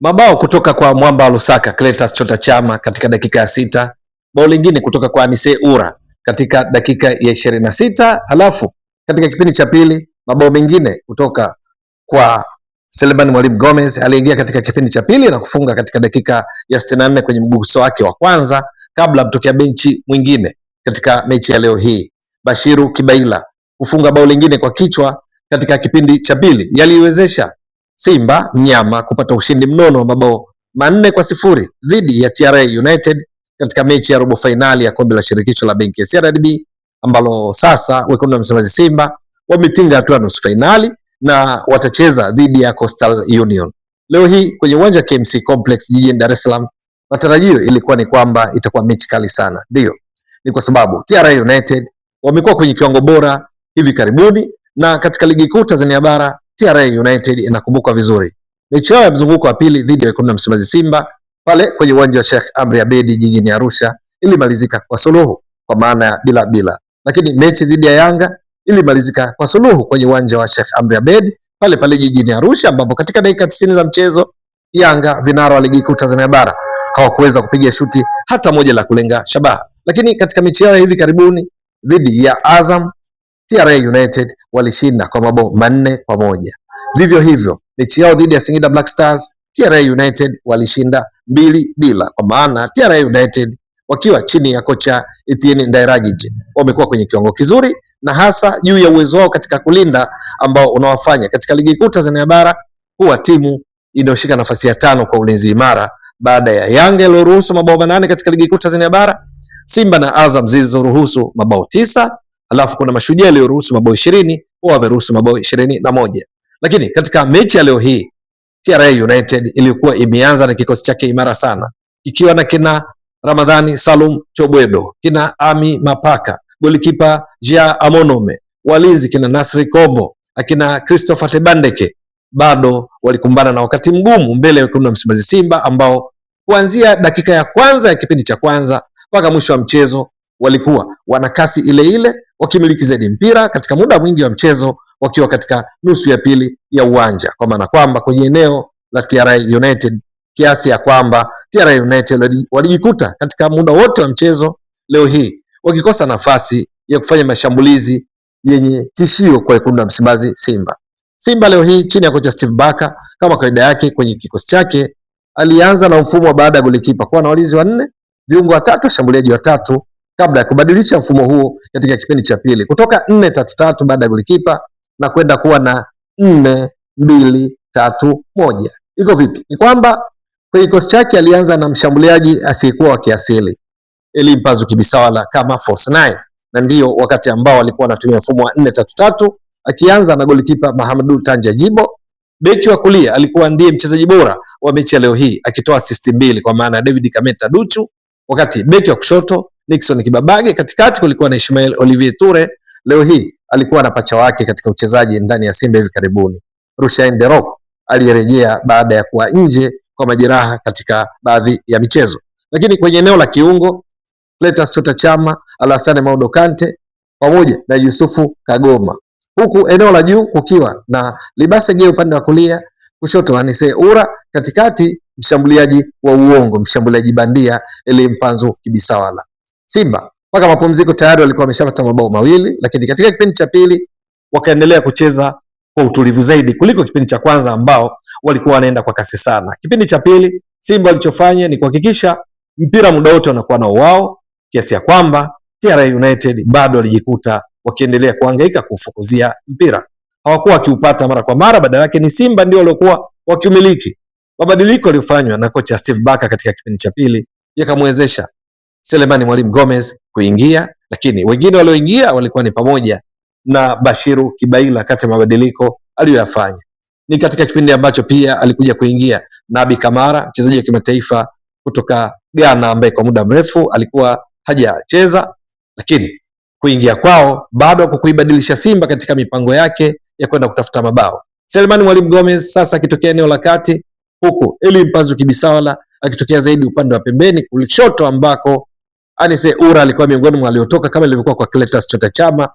Mabao kutoka kwa mwamba wa Lusaka Clatous Chota Chama katika dakika ya 6, bao lingine kutoka kwa Anise Ura katika dakika ya 26, halafu katika kipindi cha pili mabao mengine kutoka kwa Selemani Mwalimu Gomez aliingia katika kipindi cha pili na kufunga katika dakika ya 64 kwenye mguso wake wa kwanza, kabla mtokea benchi mwingine katika mechi ya leo hii Bashiru Kibaila kufunga bao lingine kwa kichwa katika kipindi cha pili, yaliwezesha Simba Mnyama kupata ushindi mnono wa mabao 4-0 dhidi ya TRA United katika mechi ya robo fainali ya kombe la shirikisho la benki ya CRDB, ambalo sasa wekundu wa Msimbazi Simba wametinga hatua nusu fainali na watacheza dhidi ya Coastal Union leo hii kwenye uwanja wa KMC Complex jijini Dar es Salaam. Matarajio ilikuwa ni kwamba itakuwa mechi kali sana. Ndio, ni kwa sababu TRA United wamekuwa kwenye kiwango bora hivi karibuni, na katika ligi kuu Tanzania bara TRA United inakumbukwa vizuri. Mechi yao ya mzunguko wa pili dhidi ya wekundu wa Msimbazi Simba pale kwenye uwanja wa Sheikh Amri Abedi jijini Arusha ilimalizika kwa suluhu, kwa maana ya bila, lakini mechi dhidi ya Yanga ilimalizika kwa suluhu kwenye uwanja wa Sheikh Amri Abedi pale pale jijini Arusha, ambapo katika dakika 90 za mchezo Yanga, vinara wa ligi kuu Tanzania bara, hawakuweza kupiga shuti hata moja la kulenga shabaha. Lakini katika mechi yao hivi karibuni dhidi ya Azam, TRA United walishinda kwa mabao 4-1. Vivyo hivyo mechi yao dhidi ya Singida Black Stars, TRA United walishinda 2-0, kwa maana TRA United wakiwa chini ya kocha Etienne Ndairagije wamekuwa kwenye kiwango kizuri, na hasa juu ya uwezo wao katika kulinda ambao unawafanya katika ligi kuu Tanzania bara kuwa timu inayoshika nafasi ya 5 kwa ulinzi imara, baada ya Yanga iliyoruhusu mabao 8 katika ligi kuu Tanzania bara, Simba na Azam zilizoruhusu mabao 9, alafu kuna Mashujaa iliyoruhusu mabao 20, wao wameruhusu mabao 21. Lakini katika mechi ya leo hii TRA United ilikuwa imeanza na kikosi chake imara sana, ikiwa na kina Ramadhani Salum Chobwedo, kina Ami Mapaka, golikipa Jia Amonome, walinzi kina Nasri Kombo, akina Christopher Tebandeke. Bado walikumbana na wakati mgumu mbele ya wekundu wa Msimbazi Simba, ambao kuanzia dakika ya kwanza ya kipindi cha kwanza mpaka mwisho wa mchezo walikuwa wana kasi ile ile, wakimiliki zaidi mpira katika muda mwingi wa mchezo, wakiwa katika nusu ya pili ya uwanja, kwa maana kwamba kwenye eneo la TRA United, kiasi ya kwamba TRA United walijikuta katika muda wote wa mchezo leo hii wakikosa nafasi ya kufanya mashambulizi yenye tishio kwa wekundu wa Msimbazi Simba. Simba leo hii chini ya kocha Steve Barker, kama kawaida yake kwenye kikosi chake, alianza na mfumo baada ya golikipa kuwa na walinzi 4, viungo 3, washambuliaji 3, kabla ya kubadilisha mfumo huo katika kipindi cha pili kutoka 4-3-3 baada ya golikipa na kwenda kuwa na 4-2-3-1. Iko vipi? Ni kwamba kwenye kikosi chake alianza na mshambuliaji asiyekuwa wa kiasili Elie Mpanzu Kibisawala kama false 9, na ndio wakati ambao alikuwa anatumia mfumo wa 4-3-3, akianza na golikipa Mahamadou Tanja Jibo. Beki wa kulia alikuwa ndiye mchezaji bora wa mechi ya leo hii akitoa assist 2, kwa maana David Kameta Duchu, wakati beki wa kushoto Nixon Kibabage, katikati kulikuwa na Ismail Olivier Toure. Leo hii alikuwa na pacha wake katika uchezaji ndani ya Simba hivi karibuni, Rushaine De Reuck, aliyerejea baada ya kuwa nje kwa majeraha katika baadhi ya michezo. Lakini kwenye eneo la kiungo Clatous Chota Chama, Alassane Maudo Kante pamoja na Yusufu Kagoma, huku eneo la juu kukiwa na Libase Gay upande wa kulia, kushoto Anise Ura, katikati mshambuliaji wa uongo, mshambuliaji bandia Elie Mpanzu Kibisawala. Simba mpaka mapumziko tayari walikuwa wameshapata mabao 2, lakini katika kipindi cha pili wakaendelea kucheza kwa utulivu zaidi kuliko kipindi cha kwanza ambao walikuwa wanaenda kwa kasi sana. Kipindi cha pili Simba walichofanya ni kuhakikisha mpira muda wote wanakuwa nao wao, kiasi ya kwamba TRA United bado walijikuta wakiendelea kuhangaika kufukuzia mpira, hawakuwa wakiupata mara kwa mara, badala yake ni Simba ndio waliokuwa wakiumiliki. Mabadiliko yaliyofanywa na kocha Steve Barker katika kipindi cha pili yakamwezesha Selemani Mwalimu Gomez kuingia, lakini wengine walioingia walikuwa ni pamoja na Bashiru Kibaila. Kati ya mabadiliko aliyoyafanya ni katika kipindi ambacho pia alikuja kuingia Nabi Kamara, mchezaji wa kimataifa kutoka Ghana ambaye kwa muda mrefu alikuwa hajacheza, lakini kuingia kwao bado kuibadilisha Simba katika mipango yake ya kwenda kutafuta mabao. Selemani Mwalimu Gomez sasa akitokea eneo la kati, huku Elie Mpanzu Kibisawala akitokea zaidi upande wa pembeni kushoto, ambako Anise Ura alikuwa miongoni mwa waliotoka kama ilivyokuwa kwa Clatous Chota Chama.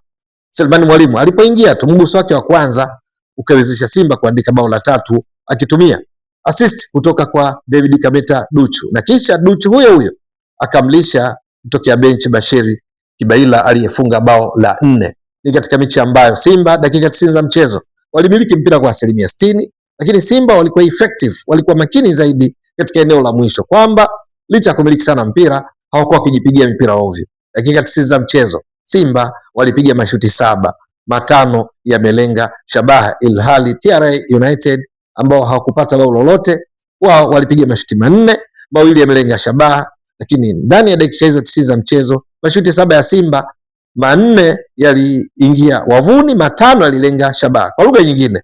Selemani Mwalimu alipoingia tu mguso wake wa kwanza ukawezesha Simba kuandika bao la 3 akitumia assist kutoka kwa David Kameta Duchu, na kisha Duchu huyo huyo akamlisha kutokea bench Bashiri Kibaila aliyefunga bao la 4. Ni katika mechi ambayo Simba dakika 90 za mchezo walimiliki mpira kwa 60%, lakini Simba walikuwa effective, walikuwa makini zaidi katika eneo la mwisho, kwamba licha ya kumiliki sana mpira hawakuwa wakijipigia mipira ovyo. Dakika 90 za mchezo Simba walipiga mashuti 7, 5 yamelenga shabaha, ilhali TRA United ambao hawakupata bao lolote, wao walipiga mashuti 4, 2 yamelenga shabaha. Lakini ndani ya dakika hizo 90 za mchezo mashuti 7 ya Simba, 4 yaliingia wavuni, 5 yalilenga shabaha. Kwa lugha nyingine,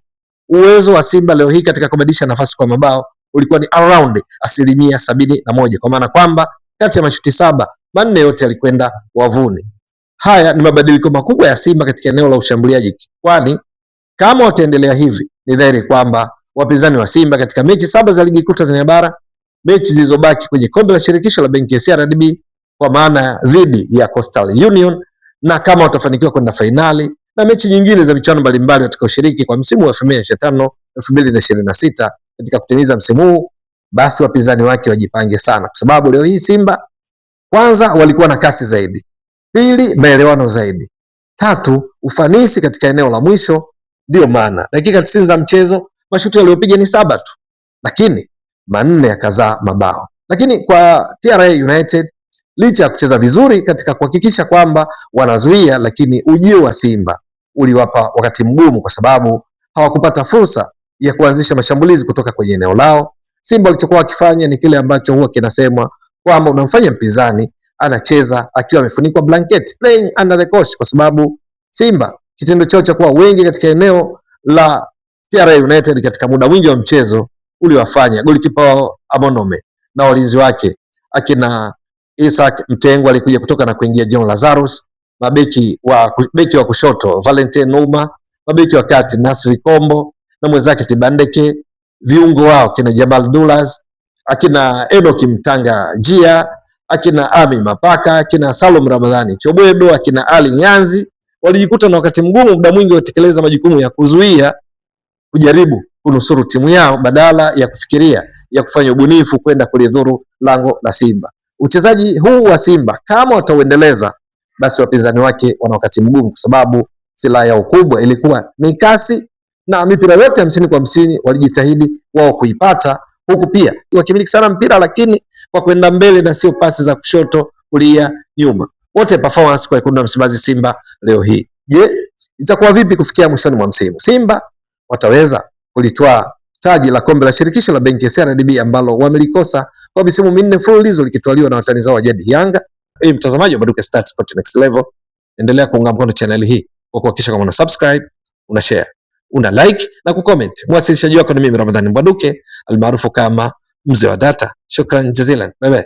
uwezo wa Simba leo hii katika kubadilisha nafasi kwa mabao ulikuwa ni around 71%, kwa maana kwamba kati ya mashuti 7, 4 yote yalikwenda wavuni. Haya ni mabadiliko makubwa ya Simba katika eneo la ushambuliaji, kwani kama wataendelea hivi ni dhahiri kwamba wapinzani wa Simba katika mechi 7 za ligi kuu Tanzania bara, mechi zilizobaki kwenye kombe la shirikisho la benki ya CRDB kwa maana dhidi ya Coastal Union, na kama watafanikiwa kwenda fainali na mechi nyingine za michuano mbalimbali watakaoshiriki kwa msimu wa 2025 2026 katika kutimiza msimu huu, basi wapinzani wake wajipange sana, kwa sababu leo hii Simba kwanza walikuwa na kasi zaidi, pili maelewano zaidi, tatu ufanisi katika eneo la mwisho. Ndio maana dakika 90 za mchezo mashuti waliopiga ni 7 tu, lakini 4 yakazaa mabao. Lakini kwa TRA United licha ya kucheza vizuri katika kuhakikisha kwamba wanazuia, lakini ujio wa Simba uliwapa wakati mgumu, kwa sababu hawakupata fursa ya kuanzisha mashambulizi kutoka kwenye eneo lao. Simba walichokuwa wakifanya ni kile ambacho huwa kinasemwa kwamba unamfanya mpinzani anacheza akiwa amefunikwa blanket, playing under the coach, kwa sababu Simba kitendo chao cha kuwa wengi katika eneo la TRA United katika muda mwingi wa mchezo uliwafanya golikipa Amonome na walinzi wake akina Isaac Mtengo alikuja kutoka na kuingia John Lazarus, beki wa kushoto Valentin Numa, mabeki wa kati Nasri Kombo na mwenzake Tibandeke, viungo wao kina Jamal Dulas, akina Enoki Mtanga Jia, akina Ami Mapaka, akina Salum Ramadhani Chobwedo, akina Ali Nyanzi, walijikuta na wakati mgumu muda mwingi watekeleza majukumu ya kuzuia, kujaribu kunusuru timu yao badala ya kufikiria ya kufanya ubunifu kwenda kulidhuru lango la Simba. Uchezaji huu wa Simba kama watauendeleza, basi wapinzani wake wana wakati mgumu, kwa sababu silaha yao kubwa ilikuwa ni kasi, na mipira yote 50 kwa 50 walijitahidi wao kuipata, huku pia wakimiliki sana mpira, lakini kwa kwenda mbele na sio pasi za kushoto kulia nyuma. Wote performance kwa Wekundu wa Msimbazi Simba leo hii. Je, itakuwa vipi kufikia mwishoni mwa msimu? Simba wataweza kulitwaa taji la kombe la shirikisho la benki ya CRDB ambalo wamelikosa kwa misimu 4 mfululizo likitwaliwa na watani zao wa jadi Yanga? Mtazamaji wa Baduke Stats Sport Next Level, endelea kuunga mkono channel hii kwa kuhakikisha kama una subscribe, una share, una like na kucomment. Mwasilishaji wako ni mimi Ramadhani Mbwaduke almaarufu kama Mzee wa Data. Shukran jazilan. Bye bye.